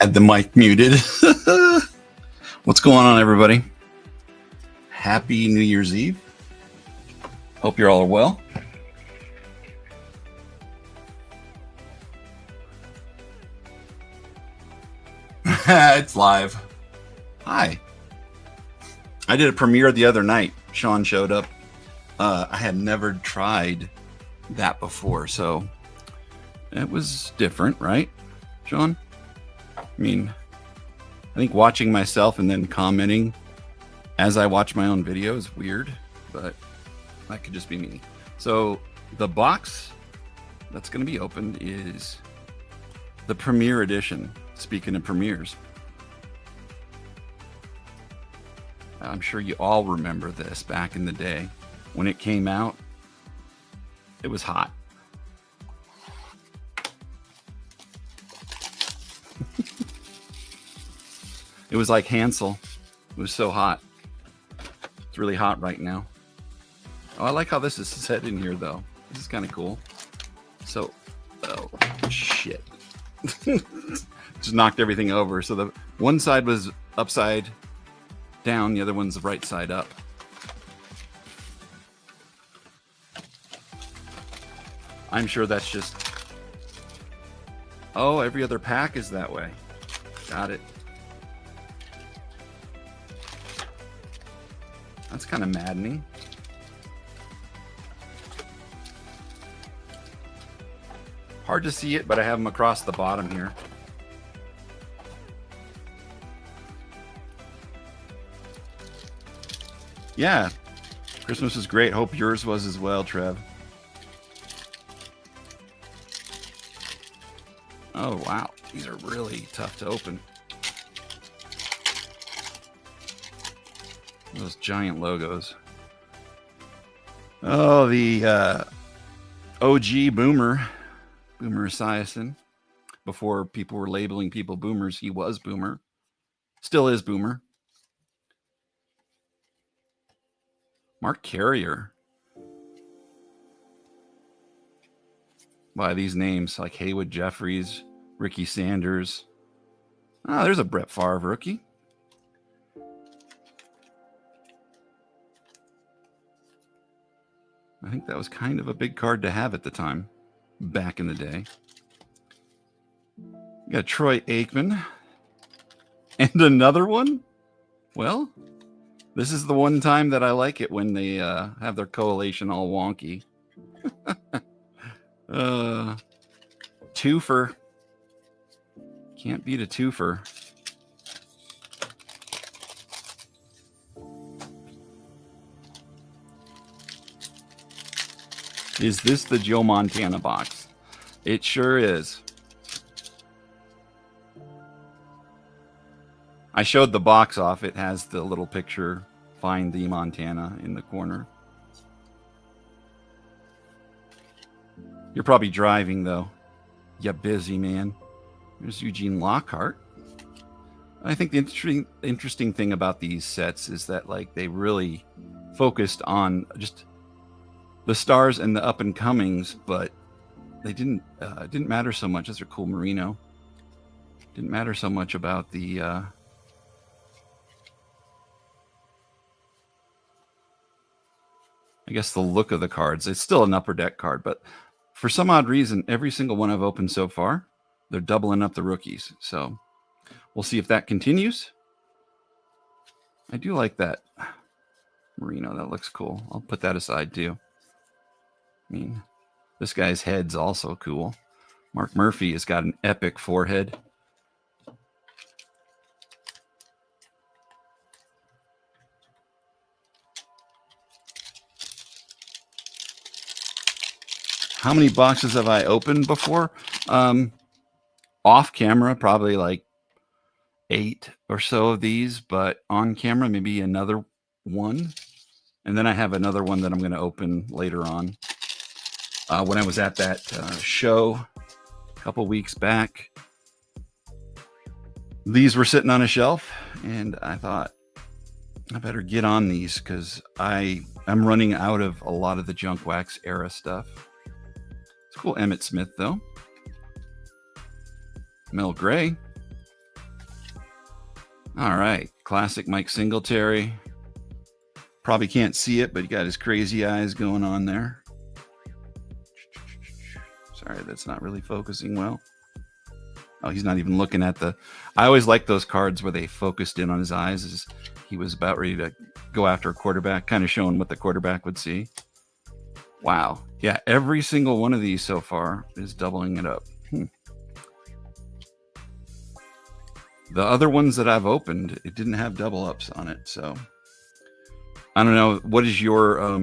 Had the mic muted. What's going on, everybody? Happy New Year's Eve. Hope you're all well. It's live. Hi. I did a premiere the other night. Sean showed up. I had never tried that before, so it was different, right, Sean? I mean, I think watching myself and then commenting as I watch my own video is weird, but that could just be me. So the box that's going to be opened is the Premiere Edition. Speaking of premieres, I'm sure you all remember this back in the day. When it came out, it was hot. It was like Hansel. It was so hot. It's really hot right now. Oh, I like how this is set in here, though. This is kind of cool. So, oh, shit. Just knocked everything over. So the one side was upside down. The other one's the right side up. I'm sure that's just... Oh, every other pack is that way. Got it. That's kind of maddening. Hard to see it, but I have them across the bottom here. Yeah, Christmas was great. Hope yours was as well, Trev. Oh, wow. These are really tough to open. Those giant logos. Oh, the OG Boomer Esiason. Before people were labeling people boomers, he was Boomer. Still is Boomer. Mark Carrier. By these names like Haywood Jeffries, Ricky Sanders. Ah, there's a Brett Favre rookie. I think that was kind of a big card to have at the time, back in the day. We got Troy Aikman. And another one? Well, this is the one time that I like it when they have their collation all wonky. Twofer. Can't beat a twofer. Is this the Joe Montana box? It sure is. I showed the box off. It has the little picture, Find the Montana, in the corner. You're probably driving, though. You busy man. There's Eugene Lockhart. I think the interesting thing about these sets is that, like, they really focused on just the stars and the up and comings, but they didn't matter so much. Those are cool merino. Didn't matter so much about the I guess the look of the cards. It's still an upper deck card, but for some odd reason, every single one I've opened so far, they're doubling up the rookies. So we'll see if that continues. I do like that merino. That looks cool. I'll put that aside too. I mean, this guy's head's also cool. Mark Murphy has got an epic forehead. How many boxes have I opened before? Off camera, probably like 8 or so of these, but on camera, maybe another one. And then I have another one that I'm going to open later on. When I was at that show a couple weeks back, these were sitting on a shelf, and I thought I better get on these because I'm running out of a lot of the junk wax era stuff. It's cool. Emmett Smith, though. Mel Gray. All right. Classic Mike Singletary. Probably can't see it, but he got his crazy eyes going on there. Sorry, that's not really focusing well. Oh, he's not even looking at the... I always like those cards where they focused in on his eyes as he was about ready to go after a quarterback, kind of showing what the quarterback would see. Wow. Yeah, every single one of these so far is doubling it up. The other ones that I've opened, it didn't have double ups on it, so... I don't know. What is your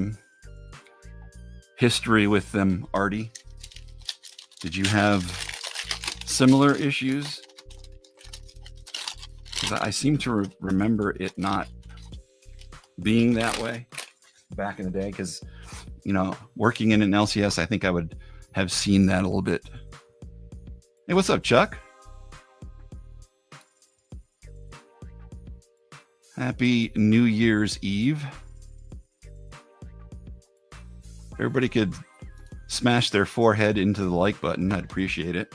history with them, Artie? Did you have similar issues? Because I seem to remember it not being that way back in the day. Because, you know, working in an LCS, I think I would have seen that a little bit. Hey, what's up, Chuck? Happy New Year's Eve. Everybody could smash their forehead into the like button. I'd appreciate it.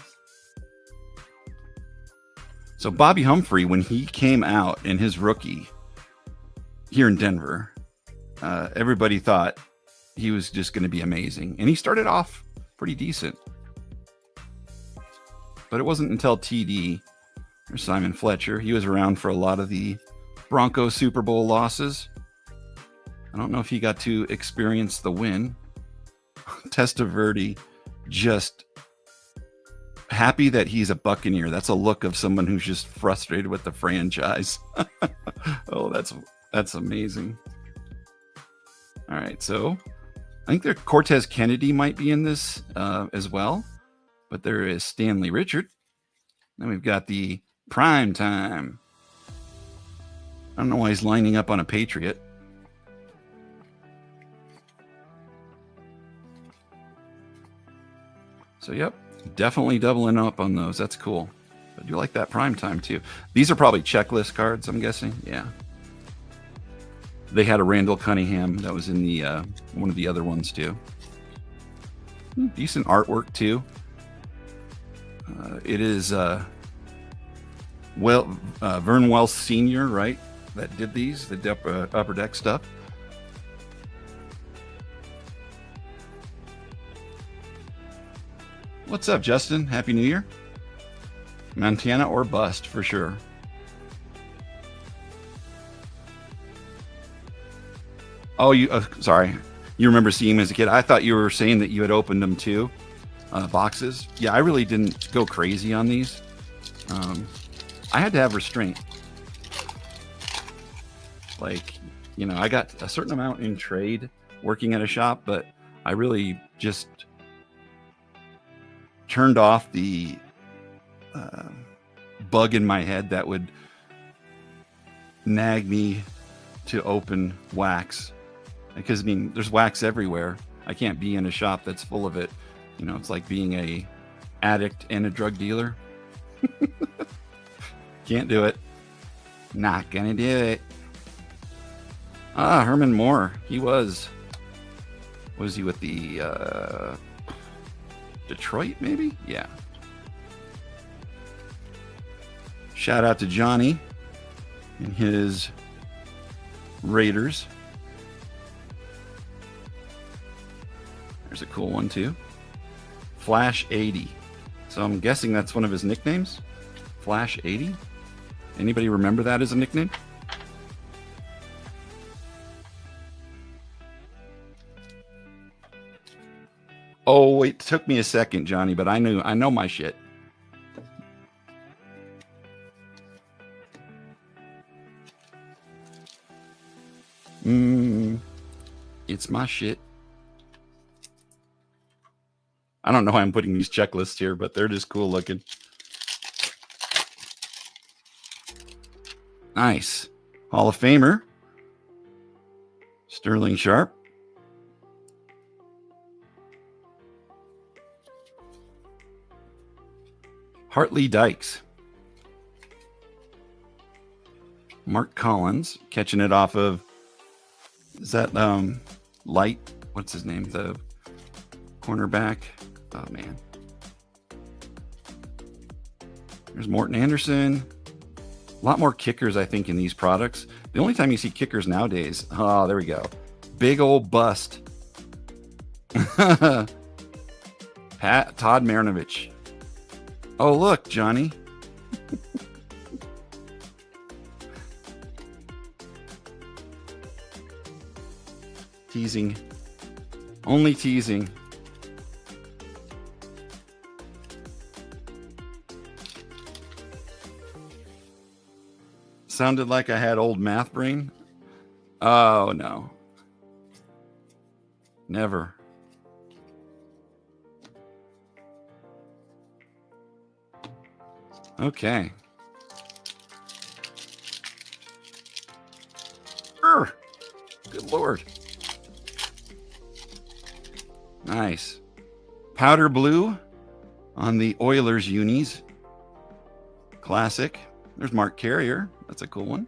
So Bobby Humphrey, when he came out in his rookie here in Denver, everybody thought he was just going to be amazing. And he started off pretty decent. But it wasn't until TD, or Simon Fletcher, he was around for a lot of the Broncos Super Bowl losses. I don't know if he got to experience the win. Testaverde just happy that he's a Buccaneer. That's a look of someone who's just frustrated with the franchise. Oh, that's amazing. All right, so I think there Cortez Kennedy might be in this as well, but there is Stanley Richard. Then we've got the prime time. I don't know why he's lining up on a Patriot. So, yep, definitely doubling up on those. That's cool. I do like that prime time, too. These are probably checklist cards, I'm guessing. Yeah. They had a Randall Cunningham that was in the one of the other ones, too. Decent artwork, too. It is Vern Wells Sr., right? That did these, the upper deck stuff. What's up, Justin? Happy New Year. Montana or bust, for sure. Oh, you sorry. You remember seeing him as a kid. I thought you were saying that you had opened them too. Boxes. Yeah, I really didn't go crazy on these. I had to have restraint. Like, you know, I got a certain amount in trade working at a shop, but I really just turned off the bug in my head that would nag me to open wax. Because, I mean, there's wax everywhere. I can't be in a shop that's full of it. You know, it's like being a addict and a drug dealer. Can't do it. Not gonna do it. Herman Moore. He was he with the Detroit, maybe? Yeah. Shout out to Johnny and his Raiders. There's a cool one too. Flash 80. So I'm guessing that's one of his nicknames. Flash 80. Anybody remember that as a nickname? Oh, it took me a second, Johnny, but I know my shit. It's my shit. I don't know why I'm putting these checklists here, but they're just cool looking. Nice. Hall of Famer. Sterling Sharp. Hartley Dykes. Mark Collins catching it off of, is that Light? What's his name? The cornerback. Oh man. There's Morton Anderson. A lot more kickers, I think, in these products. The only time you see kickers nowadays, oh, there we go. Big old bust. Todd Marinovich. Oh, look, Johnny. Teasing. Only teasing. Sounded like I had old math brain. Oh, no. Never. Okay. Good Lord. Nice. Powder blue on the Oilers unis. Classic. There's Mark Carrier. That's a cool one.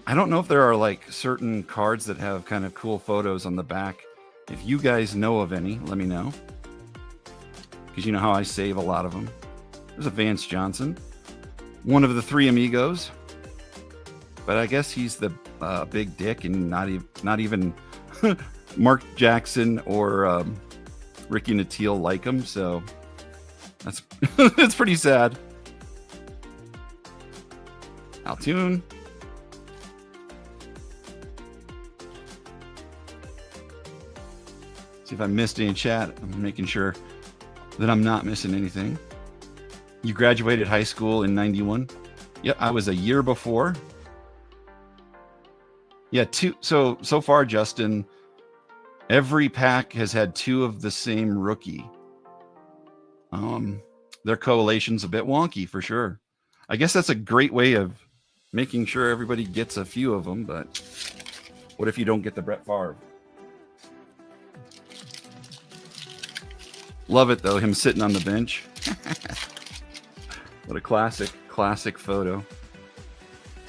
I don't know if there are like certain cards that have kind of cool photos on the back. If you guys know of any, let me know. Because you know how I save a lot of them. There's a Vance Johnson. One of the three amigos. But I guess he's the big dick and not even Mark Jackson or Ricky Nattiel like him. So that's it's pretty sad. Altoon. See if I missed any chat. I'm making sure that I'm not missing anything. You graduated high school in 91? Yep, I was a year before. Yeah, so far, Justin, every pack has had two of the same rookie. Their correlation's a bit wonky for sure. I guess that's a great way of making sure everybody gets a few of them, but what if you don't get the Brett Favre? Love it, though, him sitting on the bench. What a classic photo.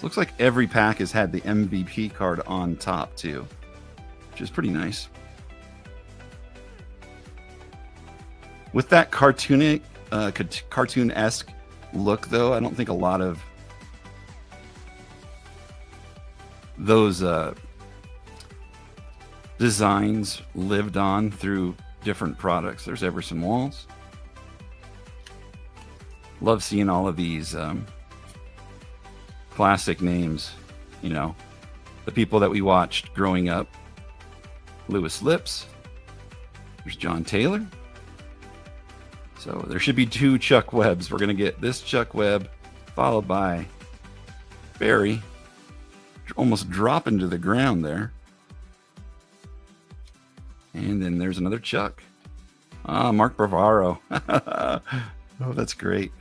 Looks like every pack has had the MVP card on top, too, which is pretty nice. With that cartoon-esque look, though, I don't think a lot of those designs lived on through different products. There's Everson Walls. Love seeing all of these classic names, you know, the people that we watched growing up. Lewis Lips. There's John Taylor. So there should be two Chuck Webbs. We're going to get this Chuck Webb followed by Barry. Almost dropping to the ground there. And then there's another Chuck. Mark Bavaro. Oh, that's great.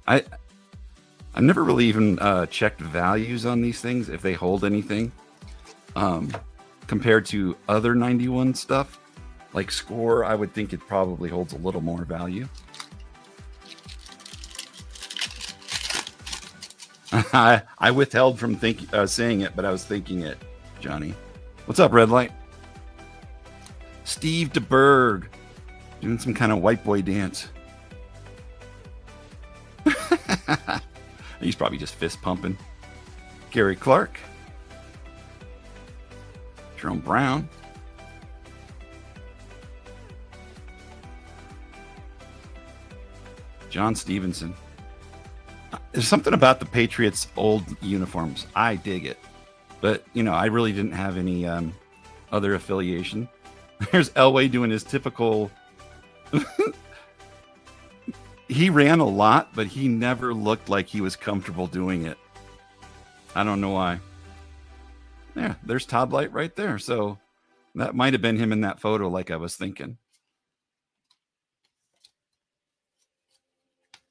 I've never really even checked values on these things, if they hold anything. Compared to other 91 stuff, like Score, I would think it probably holds a little more value. I withheld from saying it, but I was thinking it, Johnny. What's up, Red Light? Steve DeBerg doing some kind of white boy dance. He's probably just fist pumping. Gary Clark. Jerome Brown. John Stevenson. There's something about the Patriots' old uniforms. I dig it. But, you know, I really didn't have any other affiliation. There's Elway doing his typical... He ran a lot, but he never looked like he was comfortable doing it. I don't know why. Yeah, there's Todd Light right there. So that might have been him in that photo like I was thinking.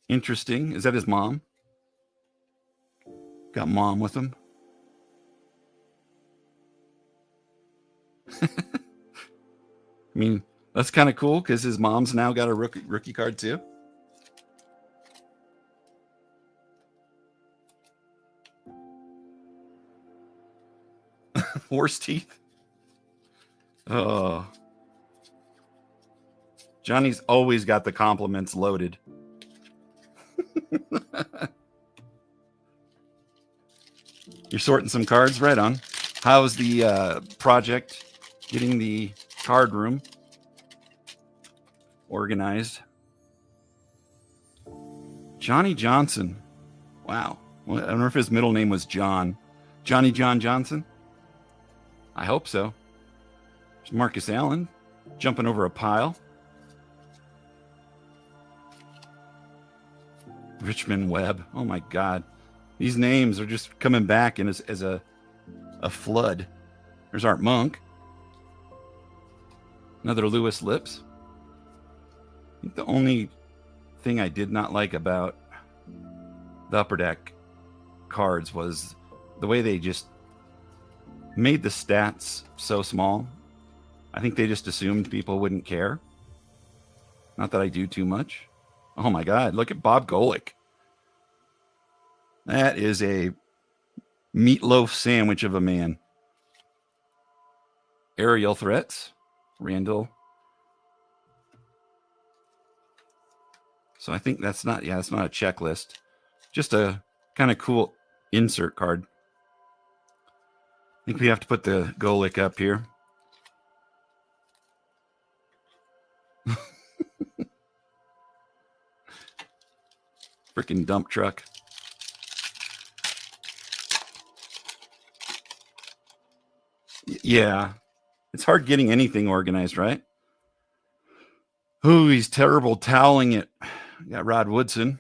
Interesting. Is that his mom? Got mom with him. I mean, that's kind of cool because his mom's now got a rookie card too. Horse teeth. Oh. Johnny's always got the compliments loaded. You're sorting some cards? Right on. How's the project getting the card room organized? Johnny Johnson. Wow. Well, I don't know if his middle name was John. Johnny John Johnson? I hope so. There's Marcus Allen jumping over a pile. Richmond Webb. Oh my God. These names are just coming back in as a flood. There's Art Monk. Another Lewis Lips. I think the only thing I did not like about the Upper Deck cards was the way they just made the stats so small. I think they just assumed people wouldn't care. Not that I do too much. Oh my God, look at Bob Golick. That is a meatloaf sandwich of a man. Aerial threats. Randall. So I think that's not, it's not a checklist. Just a kind of cool insert card. I think we have to put the Golick up here. Freaking dump truck. Yeah. It's hard getting anything organized, right? Ooh, he's terrible toweling it. Got Rod Woodson.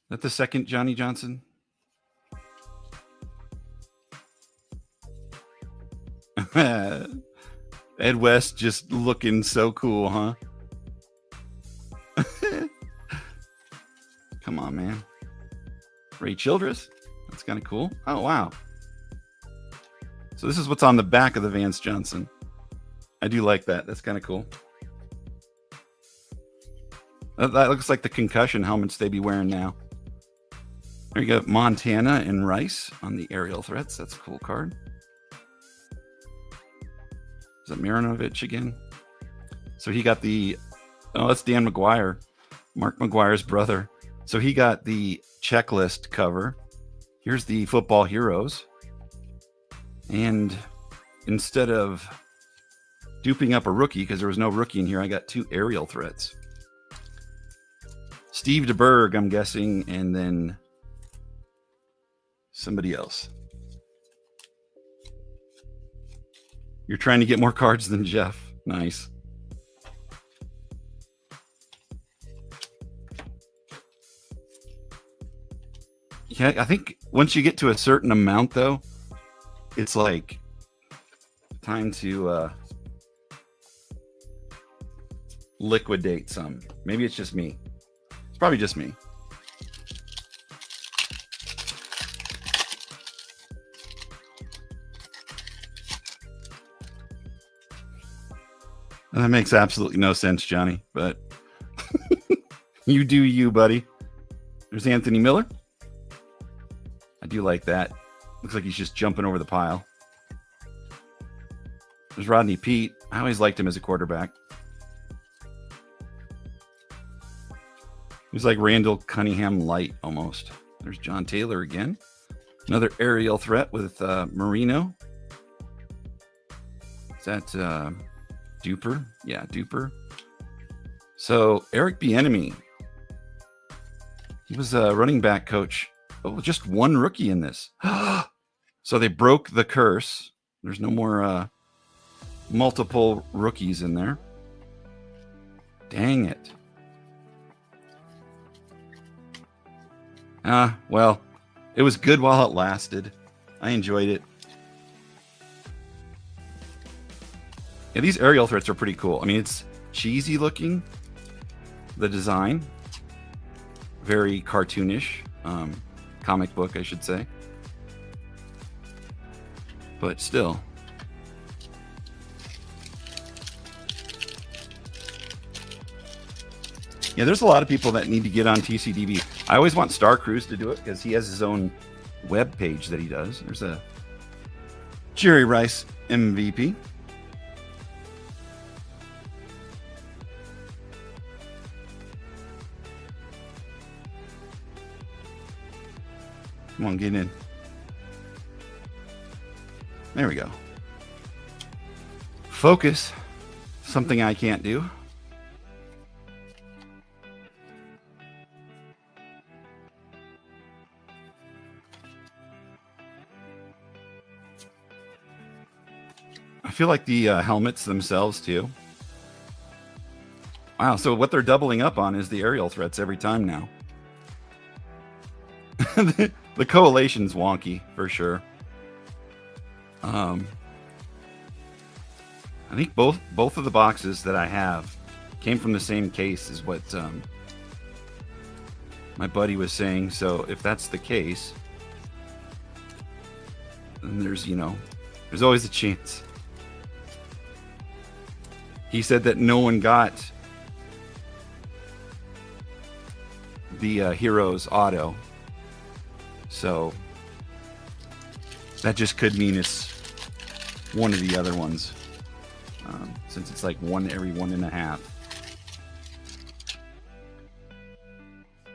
Is that the second Johnny Johnson? Ed West just looking so cool, huh? Come on, man. Ray Childress. That's kind of cool. Oh, wow. So this is what's on the back of the Vance Johnson. I do like that. That's kind of cool. That looks like the concussion helmets they be wearing now. There you go. Montana and Rice on the aerial threats. That's a cool card. Is that Marinovich again? So he got the... Oh, that's Dan McGuire. Mark McGuire's brother. So he got the checklist cover. Here's the football heroes. And instead of duping up a rookie, because there was no rookie in here, I got 2 aerial threats. Steve DeBerg, I'm guessing, and then somebody else. You're trying to get more cards than Jeff. Nice. Yeah, I think once you get to a certain amount, though, it's like time to liquidate some. Maybe it's just me. It's probably just me. That makes absolutely no sense, Johnny, but you do you, buddy. There's Anthony Miller. I do like that. Looks like he's just jumping over the pile. There's Rodney Peete. I always liked him as a quarterback. He's like Randall Cunningham light almost. There's John Taylor again. Another aerial threat with Marino. Is that Duper? Yeah, Duper. So Eric Bieniemy. He was a running back coach. Oh, just one rookie in this. So they broke the curse. There's no more multiple rookies in there. Dang it. Well, it was good while it lasted. I enjoyed it. Yeah, these aerial threats are pretty cool. I mean, it's cheesy looking, the design. Very cartoonish. Comic book, I should say. But still. Yeah, there's a lot of people that need to get on TCDB. I always want Star Cruise to do it because he has his own web page that he does. There's a Jerry Rice MVP. Come on, get in. There we go. Focus. Something I can't do. I feel like the helmets themselves too. Wow, so what they're doubling up on is the aerial threats every time now. The coalition's wonky for sure. I think both of the boxes that I have came from the same case, is what my buddy was saying. So if that's the case, then there's always a chance. He said that no one got the Heroes auto, so that just could mean it's one of the other ones, since it's like one every 1.5.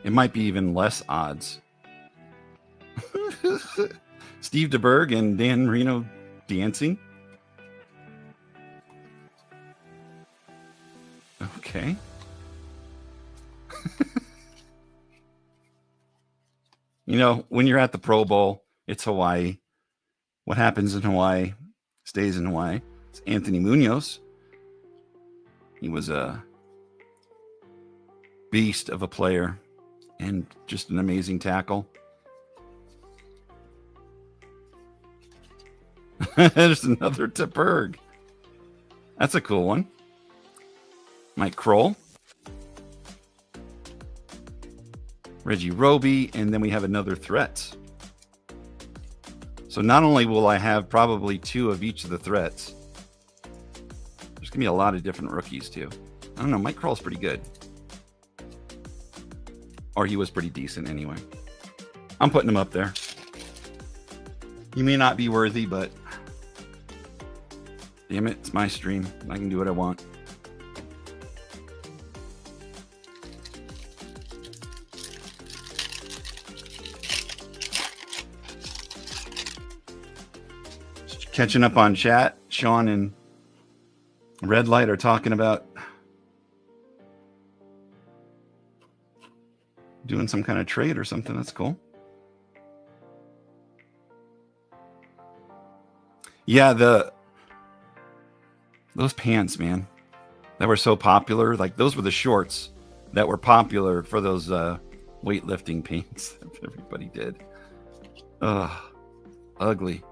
It might be even less odds. Steve DeBerg and Dan Marino dancing. Okay. When you're at the Pro Bowl, it's Hawaii. What happens in Hawaii stays in Hawaii. It's Anthony Munoz. He was a beast of a player and just an amazing tackle. There's another DeBerg. That's a cool one. Mike Kroll, Reggie Roby, and then we have another threat. So not only will I have probably 2 of each of the threats, there's going to be a lot of different rookies too. I don't know, Mike Kroll's pretty good. Or he was pretty decent anyway. I'm putting him up there. He may not be worthy, but damn it, it's my stream. I can do what I want. Catching up on chat, Sean and Red Light are talking about doing some kind of trade or something. That's cool. Yeah, those pants, man, that were so popular. Like, those were the shorts that were popular for those weightlifting pants that everybody did. Ugh, ugly.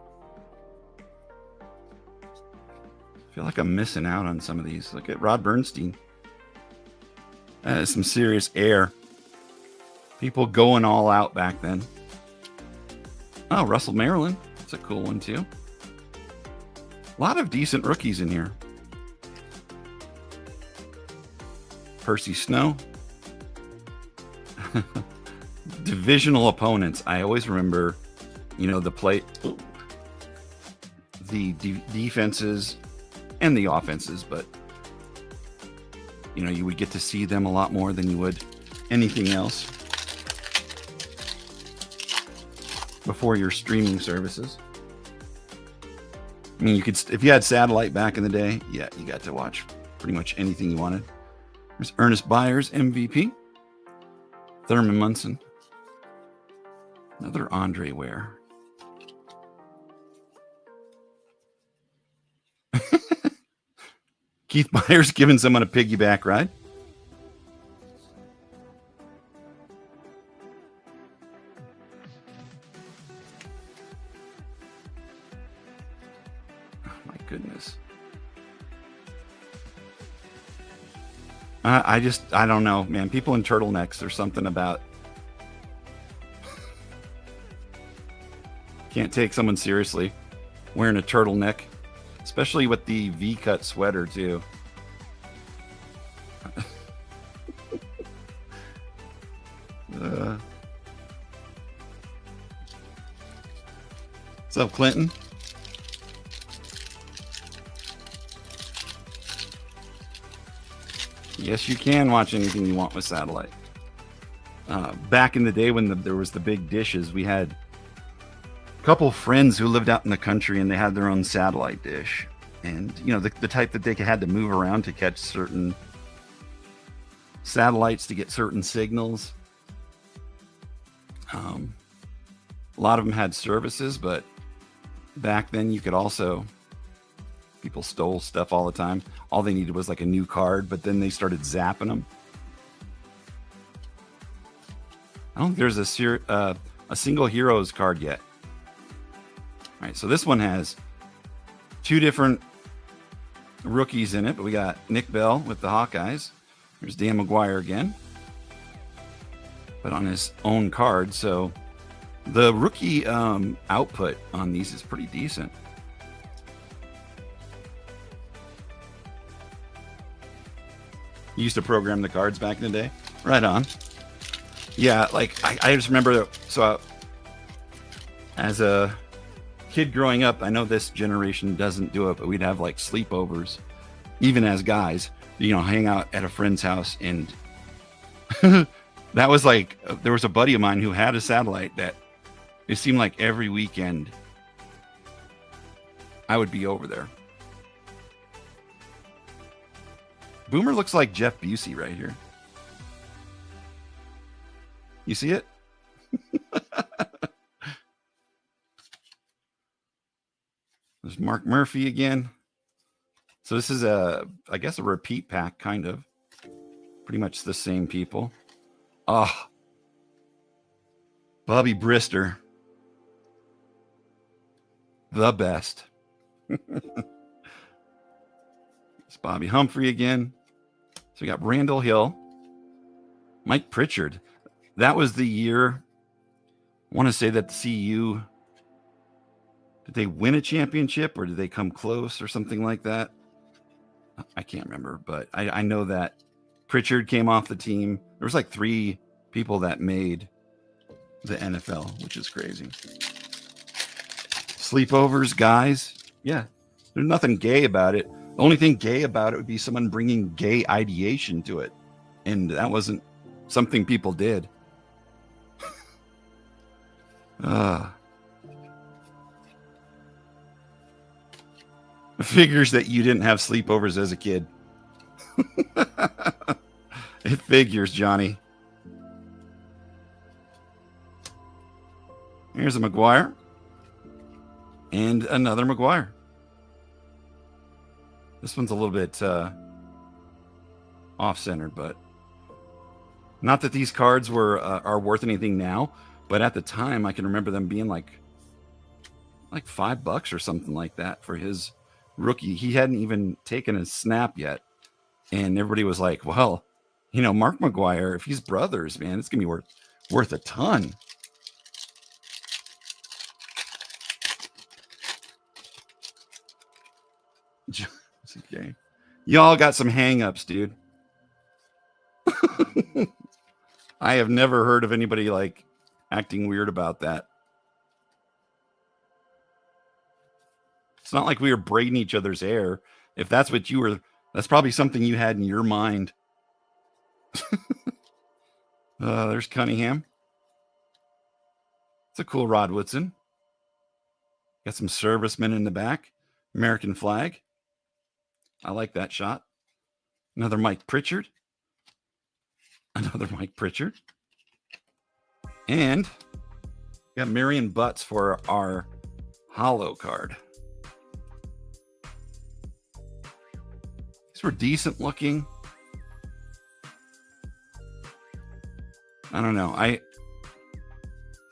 I feel like I'm missing out on some of these. Look at Rod Bernstein. That is some serious air. People going all out back then. Oh, Russell Maryland. That's a cool one too. A lot of decent rookies in here. Percy Snow. Divisional opponents. I always remember, the defenses and the offenses, but you would get to see them a lot more than you would anything else before your streaming services. I mean, you could, if you had satellite back in the day, yeah, you got to watch pretty much anything you wanted. There's Ernest Byers, MVP. Thurman Munson. Another Andre Ware. Keith Byers giving someone a piggyback ride. Oh my goodness. I don't know, man. People in turtlenecks, there's something about. Can't take someone seriously wearing a turtleneck. Especially with the V-cut sweater, too. What's up, Clinton? Yes, you can watch anything you want with satellite. Back in the day when there was the big dishes, we had couple friends who lived out in the country, and they had their own satellite dish. And, you know, the type that they had to move around to catch certain satellites to get certain signals. A lot of them had services, but back then you could also, people stole stuff all the time. All they needed was like a new card, but then they started zapping them. I don't think there's a single Heroes card yet. All right, so this one has 2 different rookies in it, but we got Nick Bell with the Hawkeyes. There's Dan McGuire again, but on his own card. So the rookie output on these is pretty decent. You used to program the cards back in the day? Right on. Yeah, like I just remember, so as a kid growing up, I know this generation doesn't do it, but we'd have like sleepovers, even as guys, you know, hang out at a friend's house. And that was like, there was a buddy of mine who had a satellite that it seemed like every weekend I would be over there. Boomer looks like Jeff Busey right here. You see it? There's Mark Murphy again. So this is I guess a repeat pack, kind of. Pretty much the same people. Oh, Bobby Brister. The best. It's Bobby Humphrey again. So we got Randall Hill. Mike Pritchard. That was the year, I want to say that the CU, did they win a championship or did they come close or something like that? I can't remember, but I know that Pritchard came off the team. There was like 3 people that made the NFL, which is crazy. Sleepovers, guys. Yeah, there's nothing gay about it. The only thing gay about it would be someone bringing gay ideation to it. And that wasn't something people did. Figures that you didn't have sleepovers as a kid. It figures, Johnny. Here's a McGuire. And another McGuire. This one's a little bit off-centered, but not that these cards are worth anything now, but at the time I can remember them being like $5 or something like that for his rookie. He hadn't even taken a snap yet, and everybody was like, well, you know, Mark McGuire, if he's brothers, man, it's gonna be worth a ton. Okay, y'all got some hang-ups, dude. I have never heard of anybody like acting weird about that. It's not like we were braiding each other's hair. If that's what you were, that's probably something you had in your mind. There's Cunningham. It's a cool Rod Woodson. Got some servicemen in the back. American flag. I like that shot. Another Mike Pritchard. Another Mike Pritchard. And we got Marion Butts for our hollow card. These were decent looking. I don't know. I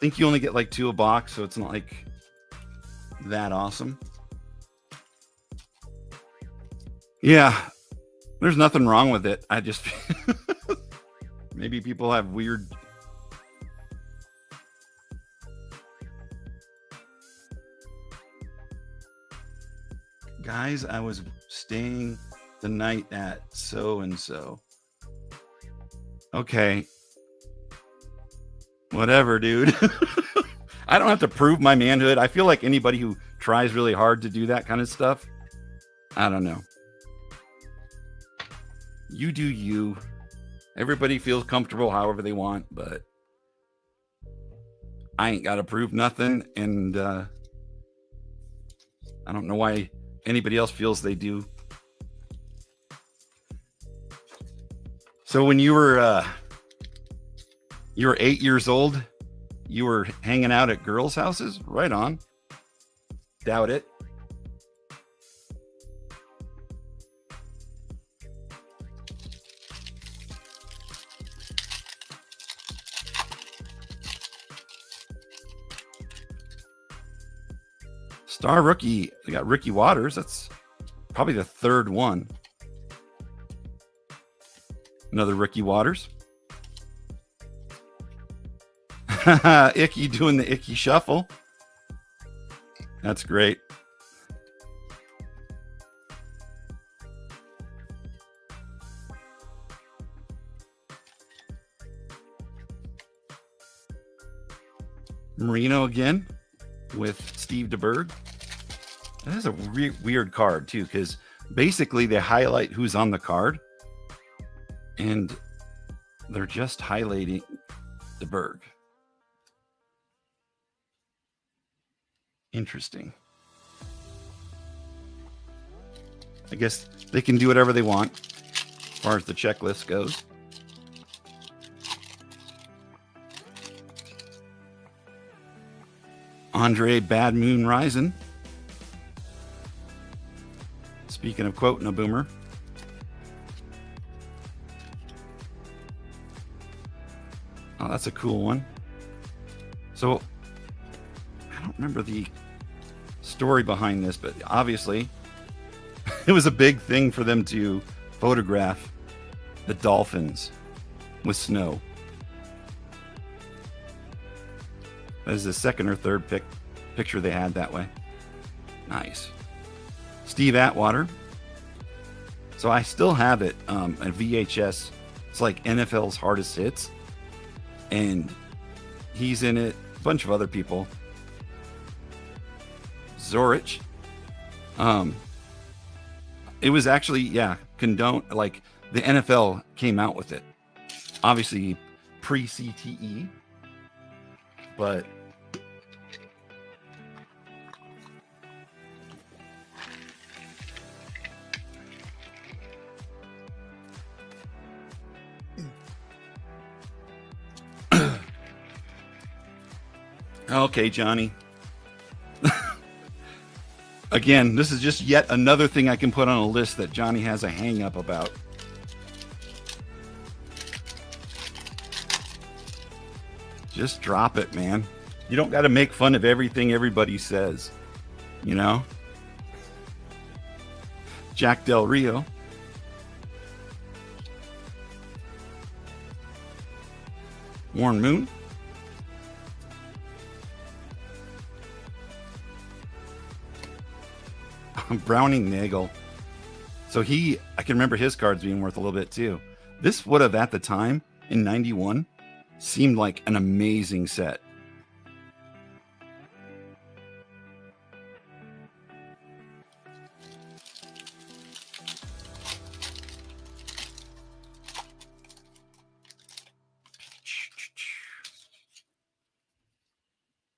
think you only get like 2 a box, so it's not like that awesome. Yeah, there's nothing wrong with it. I just maybe people have weird. Guys, I was staying the night at so and so. Okay. Whatever, dude. I don't have to prove my manhood. I feel like anybody who tries really hard to do that kind of stuff, I don't know. You do you. Everybody feels comfortable however they want, but I ain't got to prove nothing, and I don't know why anybody else feels they do. So when you were 8 years old, you were hanging out at girls' houses? Right on. Doubt it. Star rookie, we got Ricky Waters. That's probably the third one. Another Ricky Waters. Icky doing the Icky shuffle. That's great. Marino again with Steve DeBerg. That is a weird card too, because basically they highlight who's on the card and they're just highlighting DeBerg. Interesting. I guess they can do whatever they want as far as the checklist goes. Andre Bad Moon Rising. Speaking of quoting a boomer. Oh, that's a cool one. So, I don't remember the story behind this, but obviously it was a big thing for them to photograph the dolphins with snow. That is the second or third picture they had that way. Nice. Steve Atwater. So I still have it, a VHS. It's like NFL's hardest hits. And he's in it. A bunch of other people. Zorich. It was actually, like the NFL came out with it. Obviously pre-CTE. But okay, Johnny. Again, this is just yet another thing I can put on a list that Johnny has a hang up about. Just drop it, man. You don't got to make fun of everything everybody says, you know? Jack Del Rio. Warren Moon. Browning Nagel. So I can remember his cards being worth a little bit too. This would have, at the time, in 91, seemed like an amazing set.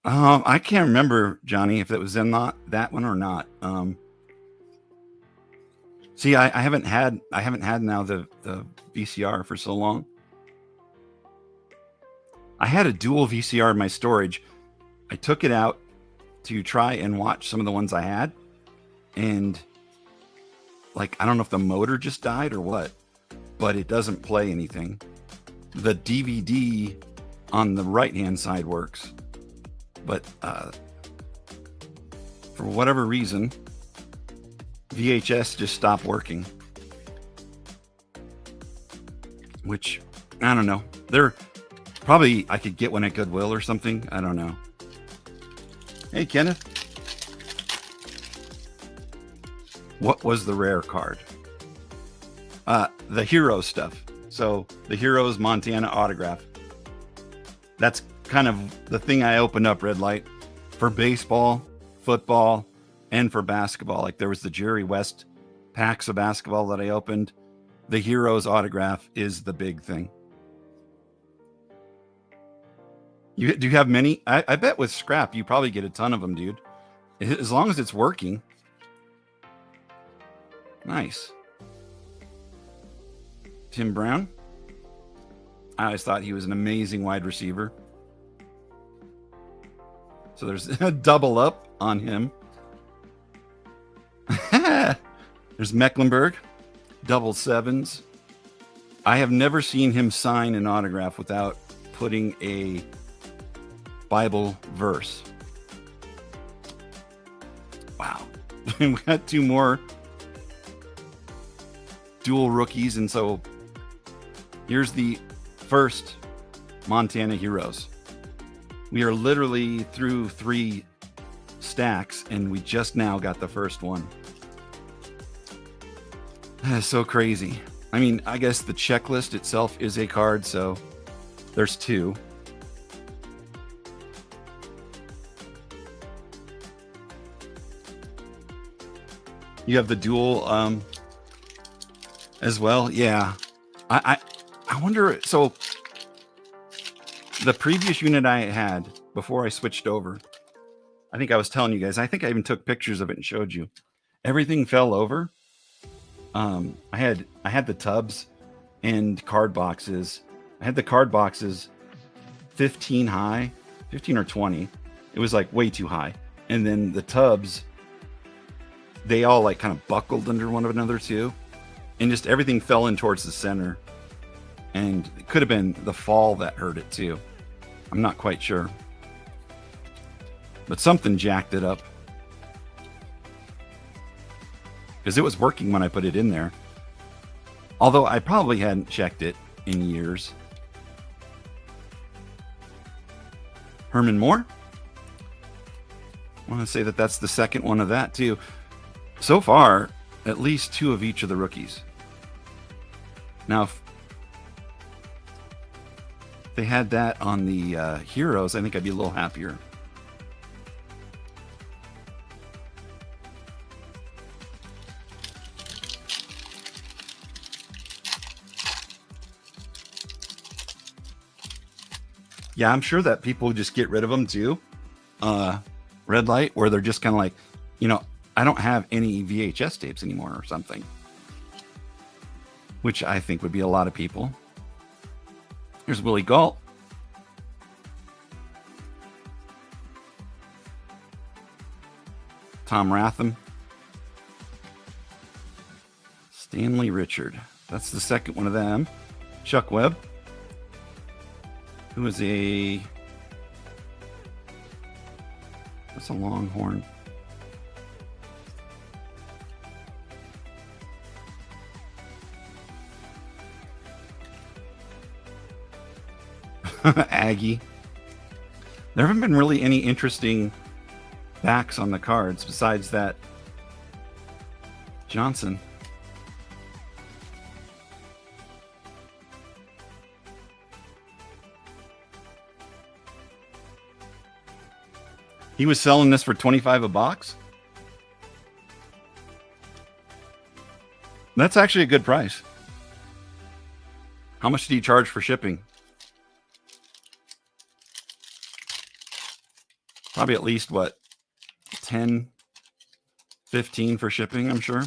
I can't remember, Johnny, if it was in that one or not. See, I haven't had now the VCR for so long. I had a dual VCR in my storage. I took it out to try and watch some of the ones I had. And like, I don't know if the motor just died or what, but it doesn't play anything. The DVD on the right-hand side works. But for whatever reason, VHS just stopped working. Which, I don't know. They're probably, I could get one at Goodwill or something. I don't know. Hey, Kenneth. What was the rare card? The Hero stuff. So the Heroes Montana autograph. That's kind of the thing I opened up, Red Light, for baseball, football, and for basketball. Like there was the Jerry West packs of basketball that I opened. The Heroes autograph is the big thing. Do you have many? I bet with scrap you probably get a ton of them, dude. As long as it's working. Nice. Tim Brown. I always thought he was an amazing wide receiver. So there's a double up on him. There's Mecklenburg, double sevens. I have never seen him sign an autograph without putting a Bible verse. Wow. We got two more dual rookies, and so here's the first Montana Heroes. We are literally through 3 stacks, and we just now got the first one. That is so crazy. I mean, I guess the checklist itself is a card, so there's 2. You have the dual as well. Yeah. I wonder, so the previous unit I had before I switched over, I think I was telling you guys, I think I even took pictures of it and showed you. Everything fell over. I had the tubs and card boxes. I had the card boxes 15 high, 15 or 20. It was like way too high. And then the tubs, they all like kind of buckled under one another too. And just everything fell in towards the center. And it could have been the fall that hurt it too. I'm not quite sure. But something jacked it up. Because it was working when I put it in there. Although I probably hadn't checked it in years. Herman Moore. I want to say that that's the second one of that too. So far, at least 2 of each of the rookies. Now, if they had that on the Heroes, I think I'd be a little happier. Yeah, I'm sure that people just get rid of them too. Red light, where they're just kind of like, you know, I don't have any VHS tapes anymore or something. Which I think would be a lot of people. Here's Willie Galt. Tom Ratham. Stanley Richard. That's the second one of them. Chuck Webb. Who is that's a Longhorn. Aggie. There haven't been really any interesting backs on the cards besides that Johnson. He was selling this for $25 a box. That's actually a good price. How much do you charge for shipping? Probably at least, what, 10, 15 for shipping, I'm sure.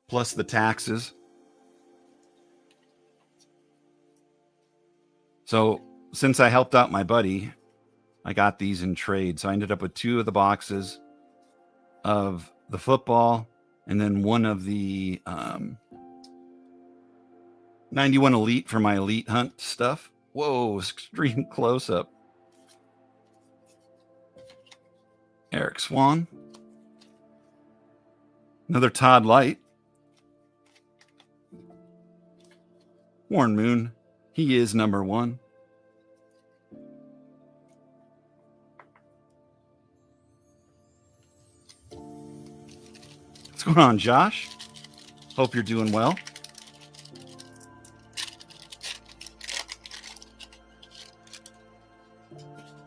Plus the taxes. So since I helped out my buddy, I got these in trade. So I ended up with 2 of the boxes of the football and then one of the 91 Elite for my Elite Hunt stuff. Whoa, extreme close-up. Eric Swan. Another Todd Light. Warren Moon. He is number 1. What's going on, Josh? Hope you're doing well.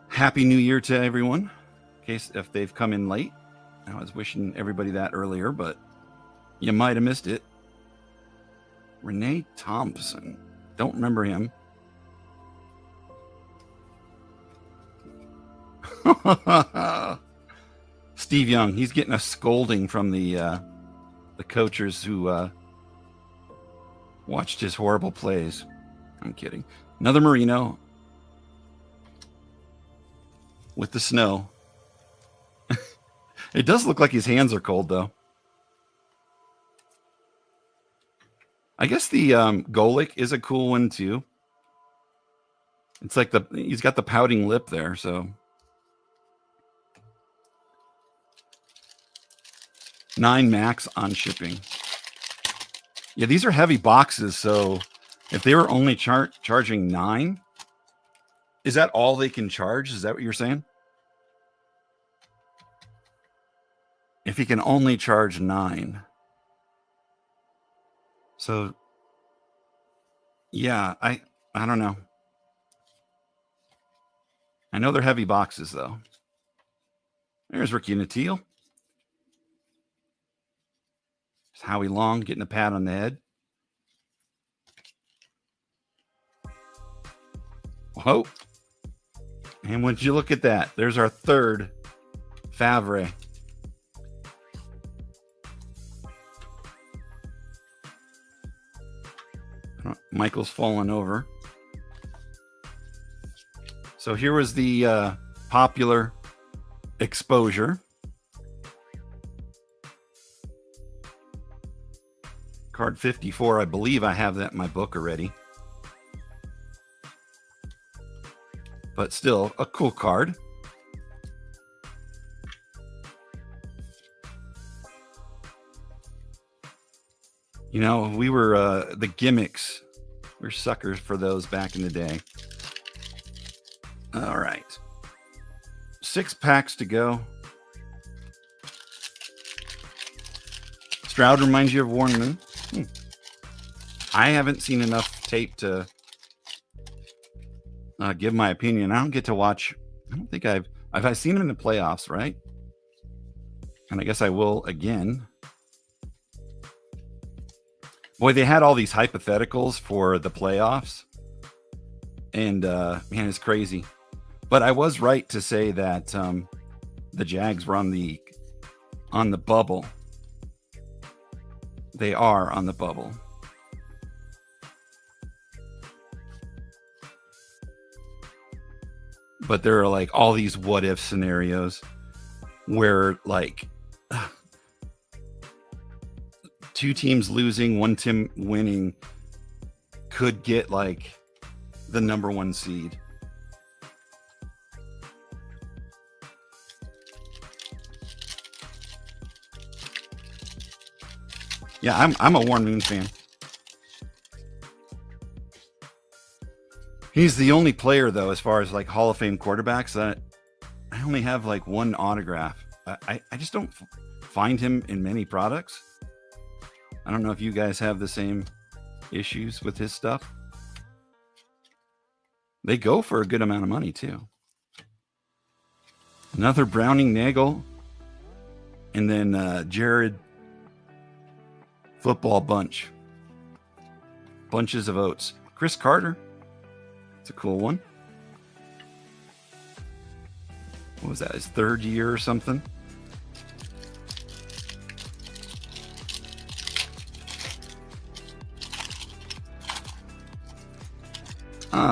Happy New Year to everyone. In case if they've come in late. I was wishing everybody that earlier, but you might have missed it. Renee Thompson. Don't remember him. Steve Young, he's getting a scolding from the coachers who watched his horrible plays. I'm kidding. Another Merino with the snow. It does look like his hands are cold, though. I guess the Golic is a cool one, too. It's like he's got the pouting lip there, so. 9 max on shipping. Yeah, these are heavy boxes, so if they were only charging 9, is that all they can charge? Is that what you're saying? If he can only charge 9. So, yeah, I don't know. I know they're heavy boxes, though. There's Ricky Natil. Howie Long getting a pat on the head. Whoa. And would you look at that? There's our third Favre. Michael's fallen over. So here was the popular exposure. Card 54, I believe I have that in my book already. But still, a cool card. You know, we were the gimmicks. We're suckers for those back in the day. All right. 6 packs to go. Stroud reminds you of Warren Moon. I haven't seen enough tape to give my opinion. I don't get to watch. I don't think I've seen him in the playoffs, right? And I guess I will again. Boy, they had all these hypotheticals for the playoffs. And man, it's crazy. But I was right to say that the Jags were on the bubble. They are on the bubble. But there are like all these what if scenarios where like 2 teams losing, 1 team winning could get like the number 1 seed. Yeah, I'm a Warren Moon fan. He's the only player, though, as far as like Hall of Fame quarterbacks, that I only have like 1 autograph. I just don't find him in many products. I don't know if you guys have the same issues with his stuff. They go for a good amount of money, too. Another Browning Nagel. And then Jared Football Bunch. Bunches of Oats. Chris Carter. It's a cool one. What was that? His 3rd year or something?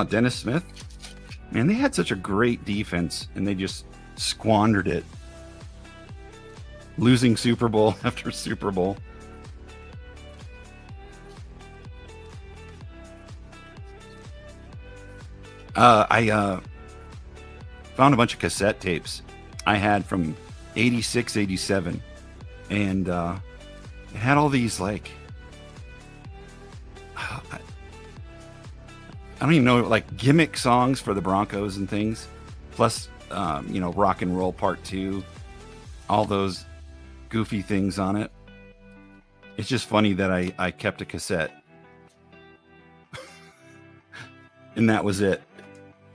Dennis Smith. Man, they had such a great defense, and they just squandered it. Losing Super Bowl after Super Bowl. I found a bunch of cassette tapes I had from 86, 87. And it had all these, like, I don't even know, like gimmick songs for the Broncos and things. Plus, Rock and Roll Part 2. All those goofy things on it. It's just funny that I kept a cassette. And that was it.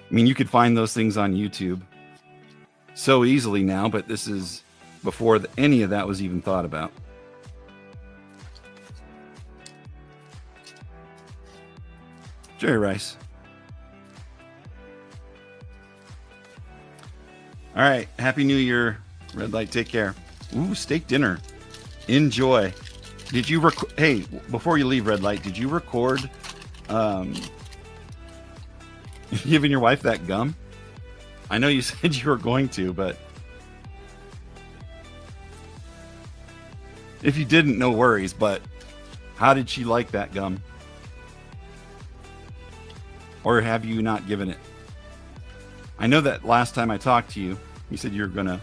I mean, you could find those things on YouTube so easily now, but this is before any of that was even thought about. Jerry Rice. All right. Happy New Year. Red Light, take care. Ooh, steak dinner. Enjoy. Did you hey, before you leave, Red Light, did you record giving your wife that gum? I know you said you were going to, but if you didn't, no worries. But how did she like that gum? Or have you not given it? I know that last time I talked to you, you said you were gonna,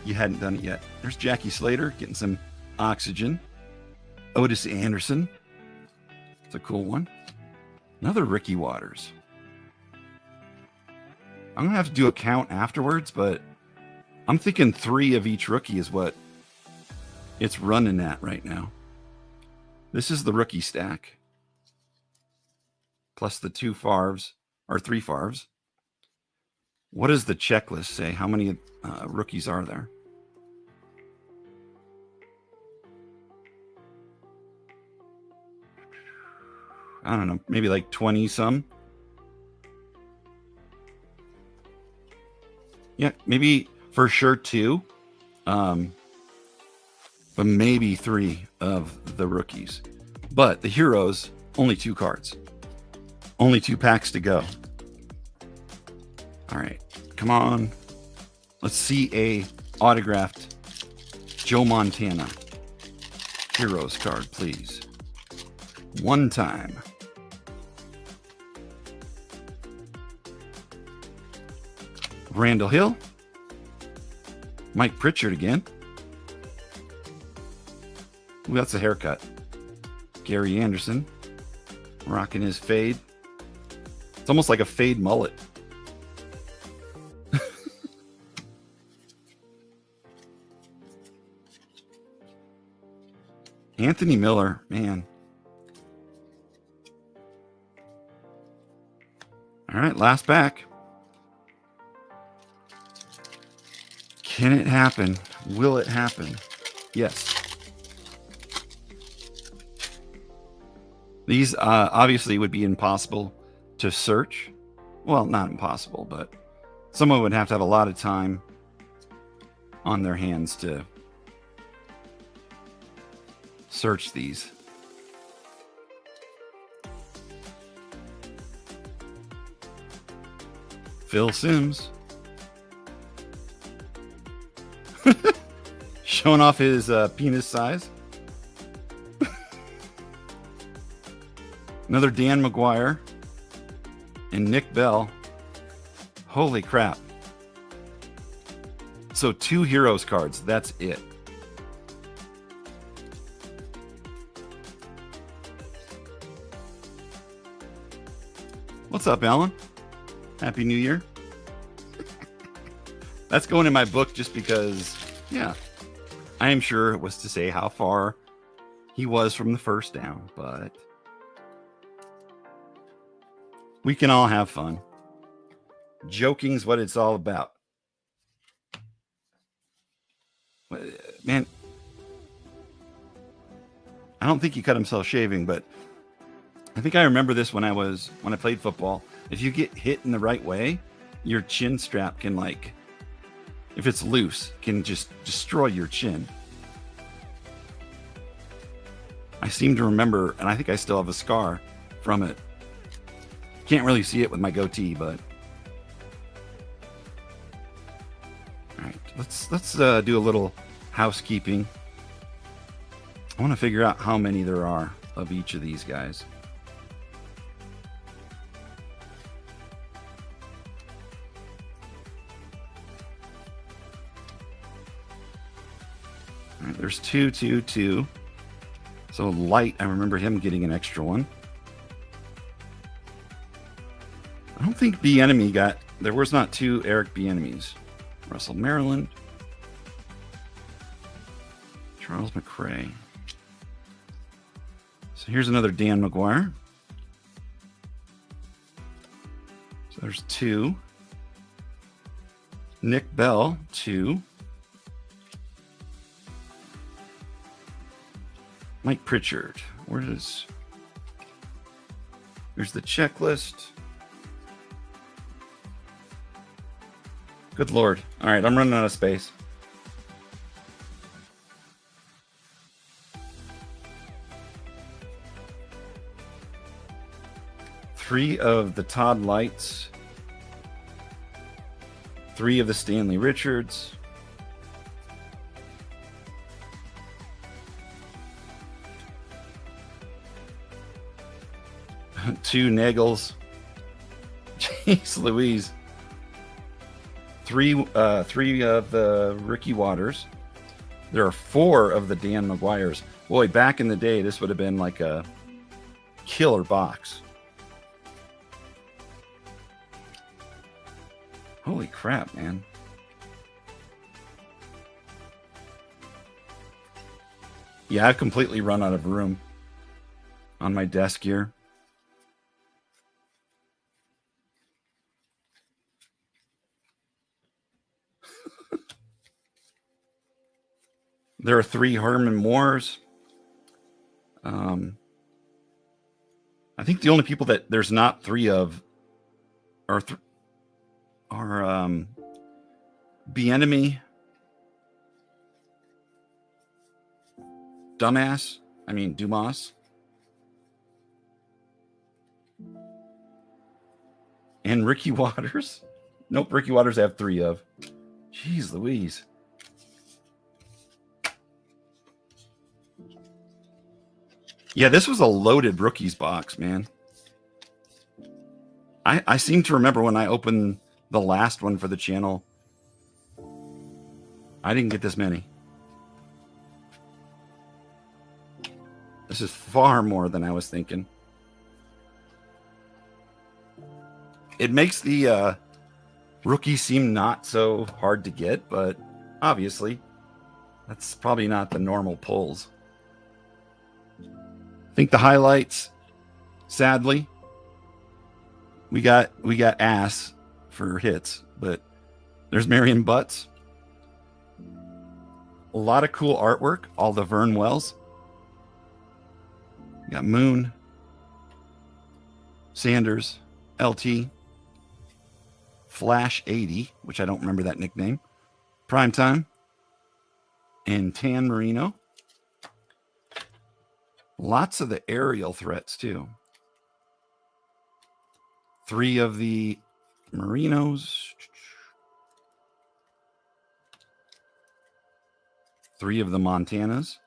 you hadn't done it yet. There's Jackie Slater getting some oxygen. Otis Anderson. It's a cool one. Another Ricky Waters. I'm gonna have to do a count afterwards, but I'm thinking 3 of each rookie is what it's running at right now. This is the rookie stack. Plus the 2 Favres, or 3 Favres. What does the checklist say? How many rookies are there? I don't know, maybe like 20 some. Yeah, maybe for sure 2. But maybe 3 of the rookies. But the heroes, only 2 cards. Only 2 packs to go. All right, come on. Let's see a autographed Joe Montana Heroes card, please. One time. Randall Hill. Mike Pritchard again. Ooh, that's a haircut. Gary Anderson. Rocking his fade. It's almost like a fade mullet. Anthony Miller, man. All right, last pack. Can it happen? Will it happen? Yes. These obviously would be impossible to search. Well, not impossible, but someone would have to have a lot of time on their hands to search these. Phil Simms. Showing off his penis size. Another Dan McGuire. And Nick Bell. Holy crap. So 2 Heroes cards. That's it. What's up, Alan? Happy New Year. That's going in my book just because, yeah, I am sure it was to say how far he was from the first down, but we can all have fun. Joking's what it's all about. Man, I don't think he cut himself shaving, but I think I remember this when I played football. If you get hit in the right way, your chin strap can, like, if it's loose, can just destroy your chin. I seem to remember, and I think I still have a scar from it. Can't really see it with my goatee, but all right, let's do a little housekeeping. I want to figure out how many there are of each of these guys. All right, there's 2, 2, 2. So Light, I remember him getting an extra one. I don't think B-Enemy got... There was not 2 Eric B-Enemies. Russell Maryland. Charles McCray. So here's another Dan McGuire. So there's 2. Nick Bell, 2. Mike Pritchard. Where does... There's the checklist. Good Lord. All right, I'm running out of space. Three of the Todd Lights. 3 of the Stanley Richards. 2 Nagels. Jeez Louise. 3 of the Ricky Waters. There are 4 of the Dan McGuires. Boy, back in the day, this would have been like a killer box. Holy crap, man. Yeah, I've completely run out of room on my desk here. There are 3 Herman Moores. I think the only people that there's not 3 of are Bieniemy, Dumas, and Ricky Waters. Nope, Ricky Waters I have 3 of. Jeez Louise. Yeah, this was a loaded rookies box, man. I seem to remember when I opened the last one for the channel, I didn't get this many. This is far more than I was thinking. It makes the rookie seem not so hard to get, but obviously that's probably not the normal pulls. I think the highlights, sadly, we got ass for hits, but there's Marion Butts. A lot of cool artwork, all the Vern Wells. We got Moon, Sanders, LT, Flash 80, which I don't remember that nickname, Primetime, and Tan Marino. Lots of the aerial threats, too. 3 of the Marinos. 3 of the Montanas.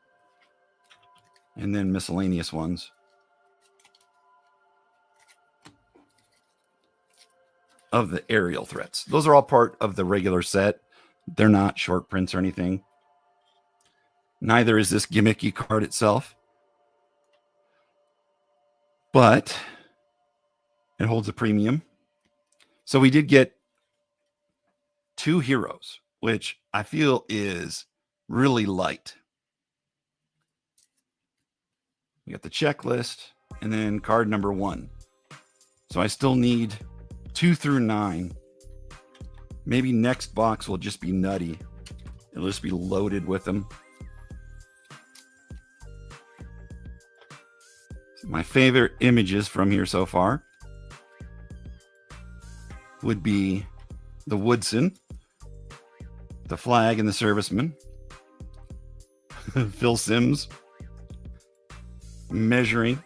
And then miscellaneous ones. Of the aerial threats. Those are all part of the regular set. They're not short prints or anything. Neither is this gimmicky card itself. But it holds a premium. So we did get 2 heroes, which I feel is really light. We got the checklist and then card number 1. So I still need 2 through 9. Maybe next box will just be nutty. It'll just be loaded with them. My favorite images from here so far would be the Woodson, the Flag and the Serviceman, Phil Simms, Measuring,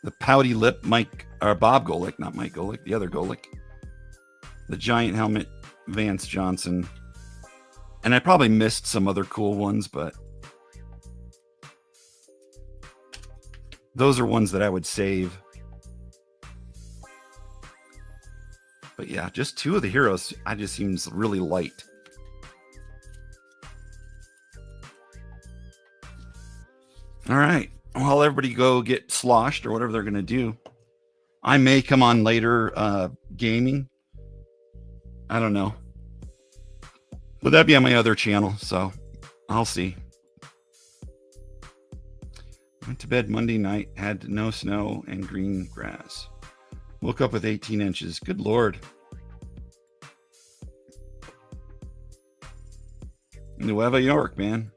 the Pouty Lip Bob Golick, not Mike Golick, the other Golick, the Giant Helmet Vance Johnson, and I probably missed some other cool ones, but those are ones that I would save. But yeah, just 2 of the heroes, I just seems really light. All right. Well, everybody go get sloshed or whatever they're going to do. I may come on later gaming. I don't know. But that'd be on my other channel, so I'll see. Went to bed Monday night, had no snow and green grass. Woke up with 18 inches. Good Lord. Nueva York, man.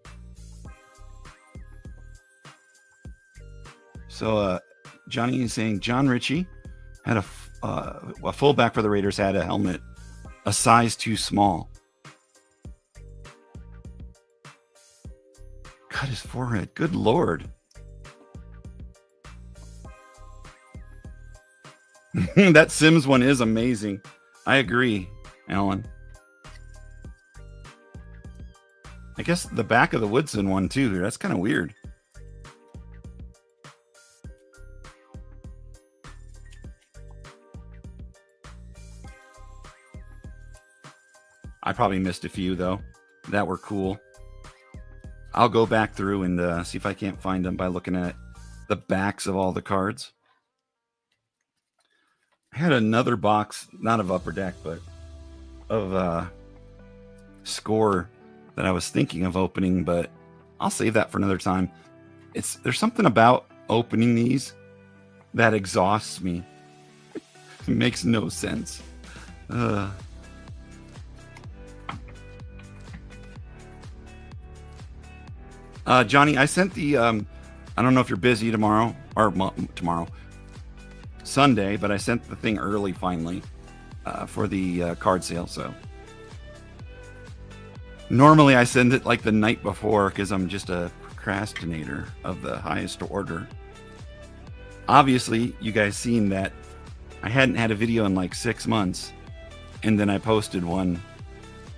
So Johnny is saying John Ritchie had a fullback for the Raiders had a helmet a size too small. Cut his forehead. Good Lord. That Sims one is amazing. I agree, Alan. I guess the back of the Woodson one too. That's kind of weird. I probably missed a few though that were cool. I'll go back through and see if I can't find them by looking at the backs of all the cards. I had another box, not of Upper Deck, but of Score that I was thinking of opening, but I'll save that for another time. There's something about opening these that exhausts me. It makes no sense. Johnny, I sent the, I don't know if you're busy tomorrow, or Sunday, but I sent the thing early finally for the card sale. So normally I send it like the night before because I'm just a procrastinator of the highest order. Obviously, you guys seen that I hadn't had a video in like 6 months, and then I posted one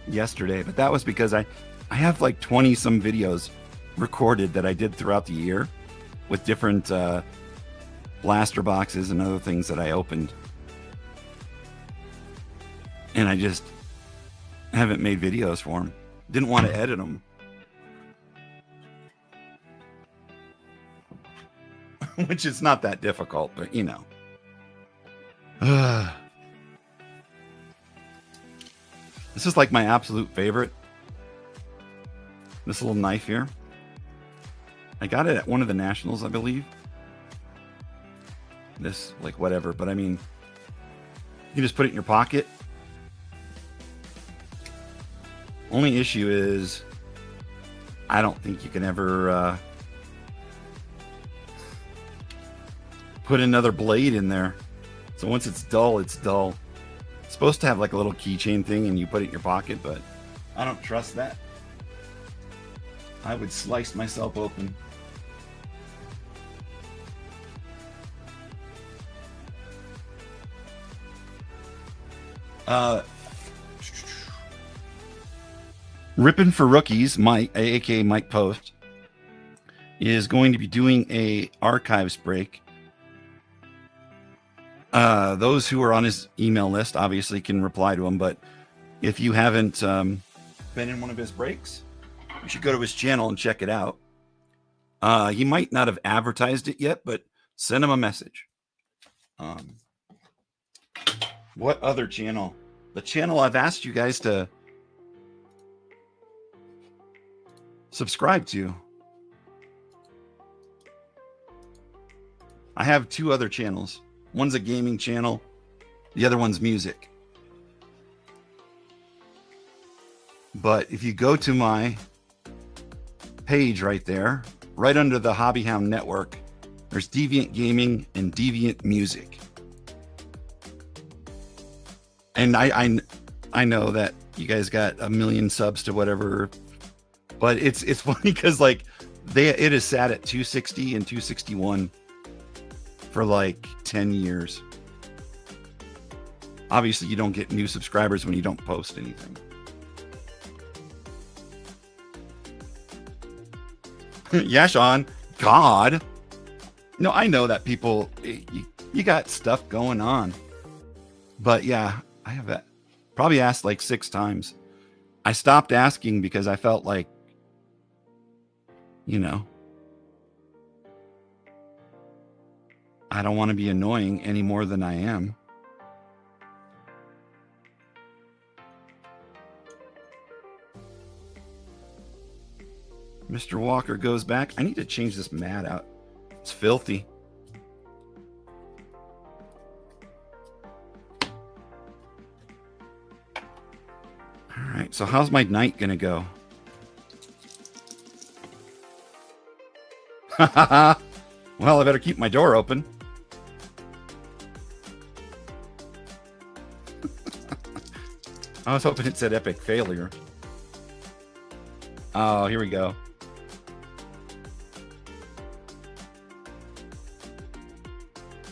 yesterday, but that was because I have like 20 some videos recorded that I did throughout the year with different blaster boxes and other things that I opened, and I just haven't made videos for them. Didn't want to edit them. Which is not that difficult, but you know. This is like my absolute favorite. This little knife here. I got it at one of the nationals, I believe. This, like, whatever, but I mean, you can just put it in your pocket. Only issue is, I don't think you can ever put another blade in there. So once it's dull, it's dull. It's supposed to have like a little keychain thing and you put it in your pocket, but I don't trust that. I would slice myself open. Rippin' for Rookies, Mike, aka Mike Post, is going to be doing a archives break. Those who are on his email list obviously can reply to him, but if you haven't been in one of his breaks, you should go to his channel and check it out. He might not have advertised it yet, but send him a message. What other channel? The channel I've asked you guys to subscribe to. I have 2 other channels. One's a gaming channel. The other one's music. But if you go to my page right there, right under the Hobby Hound Network, there's Deviant Gaming and Deviant Music. And I know that you guys got 1 million subs to whatever, but it's funny because like it is sat at 260 and 261 for like 10 years. Obviously, you don't get new subscribers when you don't post anything. Yeah, Sean. God. No, I know that people, you got stuff going on. But yeah, I have that. Probably asked like 6 times. I stopped asking because I felt like, you know, I don't want to be annoying any more than I am. Mr. Walker goes back. I need to change this mat out. It's filthy. All right, so how's my night gonna go? Well, I better keep my door open. I was hoping it said epic failure. Oh, here we go.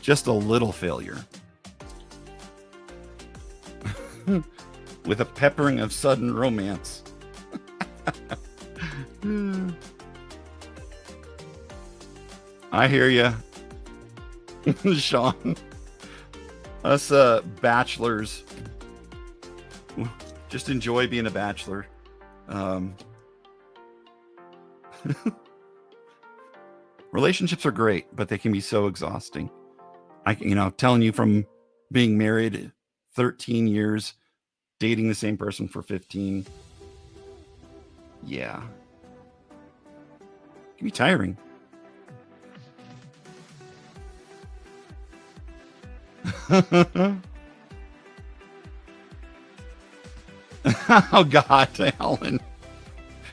Just a little failure. With a peppering of sudden romance. I hear ya. Sean. Us bachelors just enjoy being a bachelor. Relationships are great, but they can be so exhausting. Telling you from being married 13 years, dating the same person for 15. Yeah. It can be tiring. Oh God, Alan.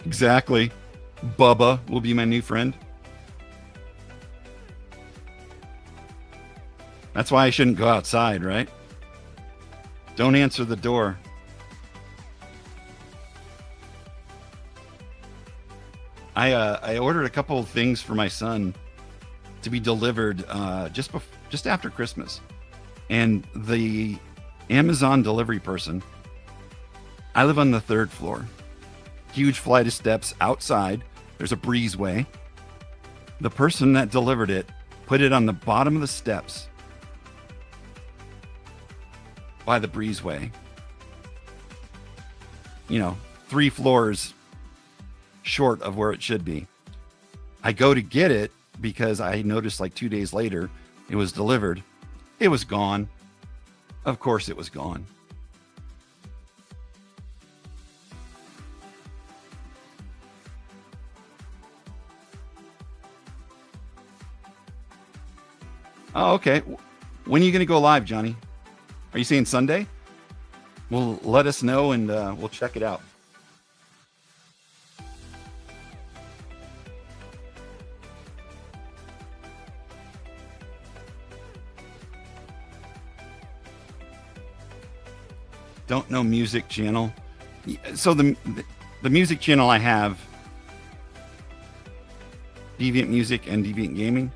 Exactly. Bubba will be my new friend. That's why I shouldn't go outside, right? Don't answer the door. I ordered a couple of things for my son to be delivered just after Christmas. And the Amazon delivery person, I live on the 3rd floor. Huge flight of steps outside. There's a breezeway. The person that delivered it put it on the bottom of the steps by the breezeway. 3 floors short of where it should be. I go to get it because I noticed like 2 days later it was delivered. It was gone. Of course it was gone. Oh, okay. When are you going to go live, Johnny? Are you saying Sunday? Well, let us know and we'll check it out. Don't know music channel. So the music channel I have, Deviant Music and Deviant Gaming,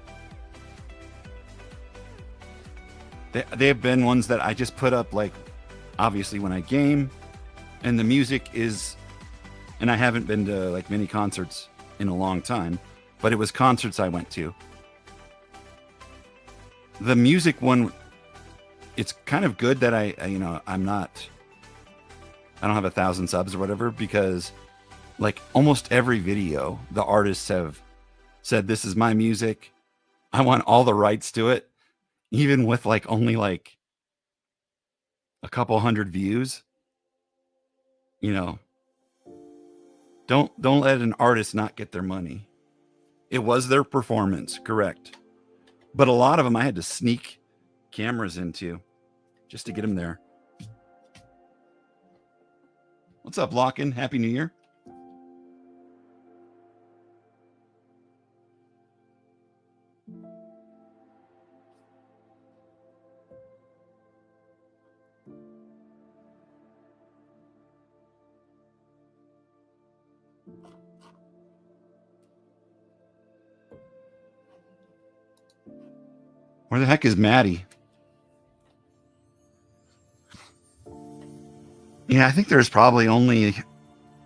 they have been ones that I just put up, like, obviously when I game, and the music is, and I haven't been to like many concerts in a long time, but it was concerts I went to. The music one, it's kind of good that I don't have 1,000 subs or whatever, because like almost every video, the artists have said, this is my music. I want all the rights to it. Even with like only like a couple hundred views, don't let an artist not get their money. It was their performance, correct. But a lot of them I had to sneak cameras into just to get them there. What's up, Lockin? Happy New Year. Where the heck is Maddie? Yeah, I think there's probably only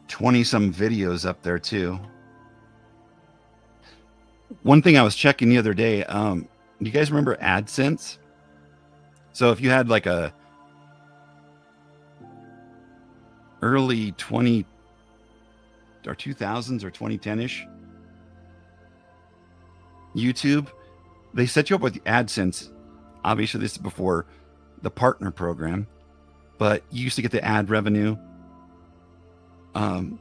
20 some videos up there too. One thing I was checking the other day, do you guys remember AdSense? So if you had like a early 20 or 2000s or 2010-ish YouTube, they set you up with AdSense. Obviously, this is before the partner program, but you used to get the ad revenue. I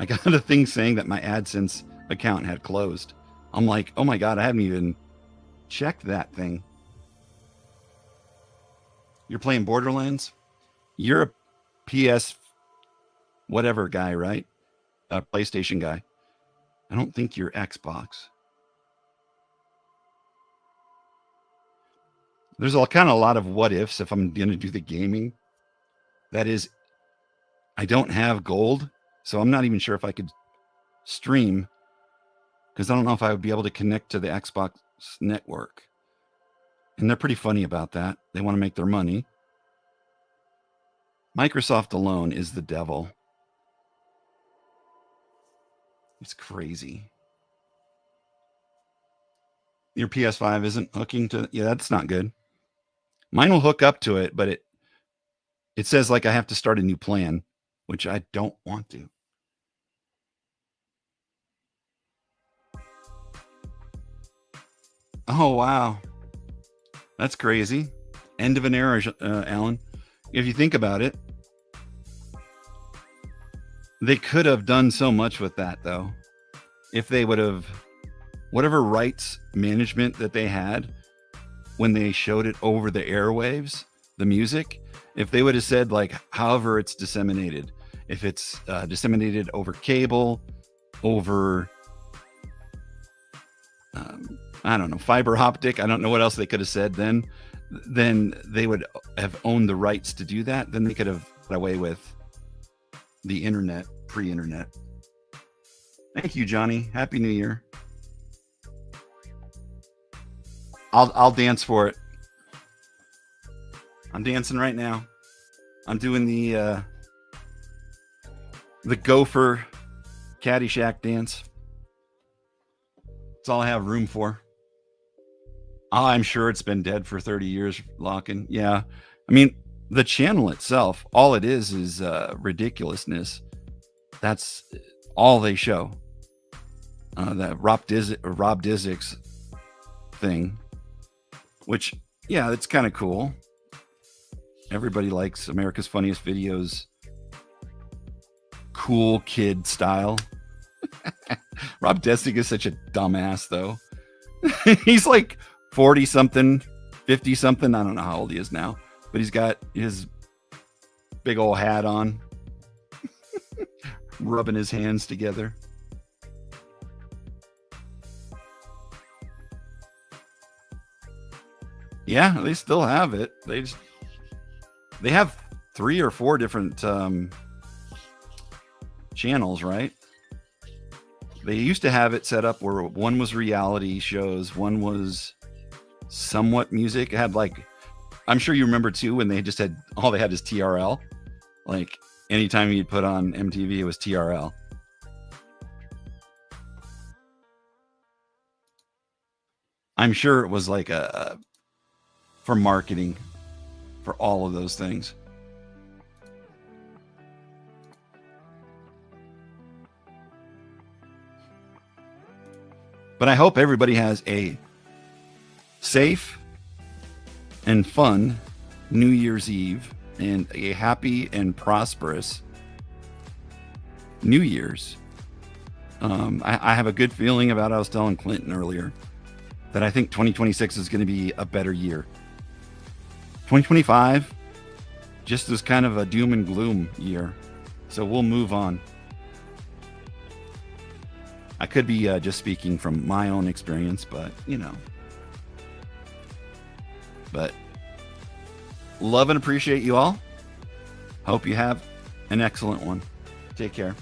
got a thing saying that my AdSense account had closed. I'm like, oh my God, I haven't even checked that thing. You're playing Borderlands? You're a PS whatever guy, right? A PlayStation guy. I don't think you're Xbox. There's all kind of a lot of what ifs if I'm going to do the gaming. That is I don't have gold, so I'm not even sure if I could stream, because I don't know if I would be able to connect to the Xbox network. And they're pretty funny about that. They want to make their money. Microsoft alone is the devil. It's crazy. Your PS5 isn't hooking to... Yeah, that's not good. Mine will hook up to it, but it says like I have to start a new plan, which I don't want to. Oh, wow. That's crazy. End of an era, Alan. If you think about it, they could have done so much with that, though. If they would have, whatever rights management that they had when they showed it over the airwaves, the music, if they would have said, like, however it's disseminated, if it's disseminated over cable, over, I don't know, fiber optic, I don't know what else they could have said then they would have owned the rights to do that. Then they could have got away with the internet, pre-internet. Thank you, Johnny. Happy New Year. I'll dance for it. I'm dancing right now. I'm doing the gopher Caddyshack dance. That's all I have room for. I'm sure it's been dead for 30 years, Locken. Yeah. I mean, the channel itself, all it is ridiculousness. That's all they show. That Rob Dizik's thing, which, yeah, it's kind of cool. Everybody likes America's Funniest Videos. Cool kid style. Rob Disick is such a dumbass, though. He's like 40 something, 50 something. I don't know how old he is now, but he's got his big old hat on, rubbing his hands together. Yeah, they still have it. They have 3 or 4 different channels, right? They used to have it set up where one was reality shows, one was somewhat music. It had, like, I'm sure you remember too, when they just had, all they had is TRL. Like, anytime you'd put on MTV, it was TRL. I'm sure it was like for marketing for all of those things. But I hope everybody has a safe and fun New Year's Eve and a happy and prosperous New Year's. I have a good feeling about, I was telling Clinton earlier, that I think 2026 is going to be a better year. 2025 just was kind of a doom and gloom year. So we'll move on. I could be just speaking from my own experience, but, you know. But love and appreciate you all. Hope you have an excellent one. Take care.